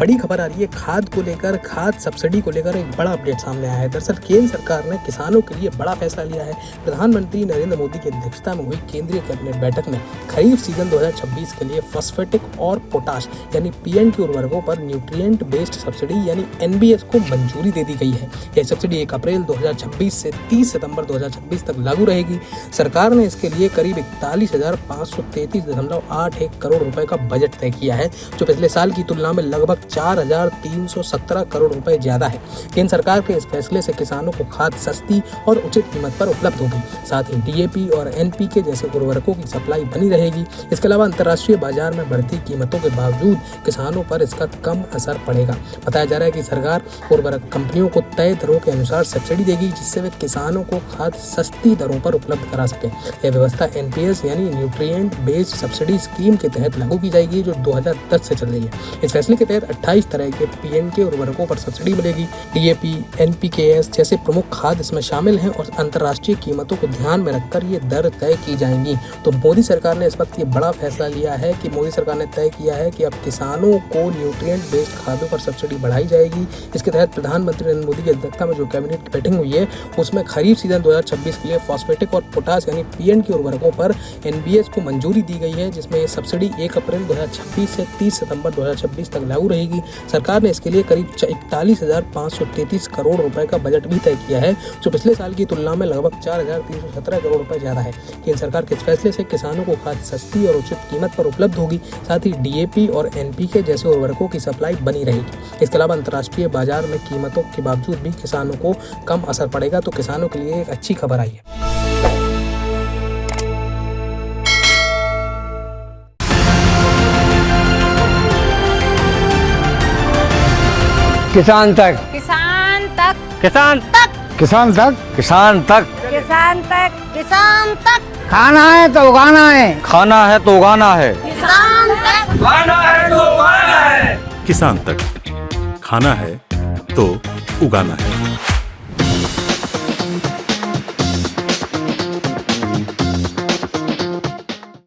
बड़ी खबर आ रही है खाद को लेकर, खाद सब्सिडी को लेकर एक बड़ा अपडेट सामने आया है। दरअसल केंद्र सरकार ने किसानों के लिए बड़ा फैसला लिया है। प्रधानमंत्री नरेंद्र मोदी की अध्यक्षता में हुई केंद्रीय कैबिनेट बैठक में खरीफ सीजन 2026 के लिए फॉस्फेटिक और पोटाश यानी पीएन के उर्वरकों पर न्यूट्रिएंट बेस्ड सब्सिडी यानी एनबीएस को मंजूरी दे दी गई है। यह सब्सिडी 1 अप्रैल 2026 से 30 सितंबर 2026 तक लागू रहेगी। सरकार ने इसके लिए करीब 41,533.81 करोड़ रुपए का बजट तय किया है, जो पिछले साल की तुलना में लगभग 4,317 करोड़ रुपए ज्यादा है। केंद्र सरकार के इस फैसले से किसानों को खाद सस्ती और उचित कीमत पर उपलब्ध होगी। साथ ही डीएपी और एनपीके जैसे उर्वरकों की सप्लाई बनी रहेगी। इसके अलावा अंतर्राष्ट्रीय बाजार में बढ़ती कीमतों के बावजूद किसानों पर इसका कम असर पड़ेगा। बताया जा रहा है कि सरकार उर्वरक कंपनियों को तय दरों के अनुसार सब्सिडी देगी, जिससे वे किसानों को खाद सस्ती दरों पर उपलब्ध करा सके। यह व्यवस्था एनपीएस यानी न्यूट्रिएंट बेस्ड सब्सिडी स्कीम के तहत लागू की जाएगी, जो 2010 से चल रही है। इस फैसले के तहत 28 तरह के पीएन के उर्वरकों पर सब्सिडी मिलेगी। डीएपी, एनपीकेएस जैसे प्रमुख खाद इसमें शामिल हैं और अंतर्राष्ट्रीय कीमतों को ध्यान में रखकर ये दर तय की जाएंगी। तो मोदी सरकार ने इस वक्त ये बड़ा फैसला लिया है कि मोदी सरकार ने तय किया है कि अब किसानों को न्यूट्रिएंट बेस्ड खादों पर सब्सिडी बढ़ाई जाएगी। इसके तहत प्रधानमंत्री नरेंद्र मोदी की अध्यक्षता में जो कैबिनेट की बैठक हुई है, उसमें खरीफ सीजन 2026 के लिए फॉस्फेटिक और पोटाश यानी पीएन के उर्वरकों पर एनबीएस को मंजूरी दी गई है, जिसमें ये सब्सिडी 1 अप्रैल 2026 से 30 सितंबर 2026 तक लागू रहेगी। सरकार ने इसके लिए करीब 41,533 करोड़ रुपए का बजट भी तय किया है, जो पिछले साल की तुलना में लगभग 4,317 करोड़ रुपए ज्यादा है। केंद्र सरकार के इस फैसले से किसानों को खाद सस्ती और उचित कीमत पर उपलब्ध होगी। साथ ही डीएपी और एनपीके जैसे उर्वरकों की सप्लाई बनी रहेगी। इसके अलावा अंतर्राष्ट्रीय बाजार में कीमतों के बावजूद भी किसानों को कम असर पड़ेगा। तो किसानों के लिए एक अच्छी खबर आई है। किसान तक, किसान तक, किसान तक, किसान तक, किसान तक, किसान तक, किसान तक, खाना है तो उगाना है, खाना है तो उगाना है, किसान तक, खाना है तो उगाना है। किसान तक, खाना है तो उगाना है।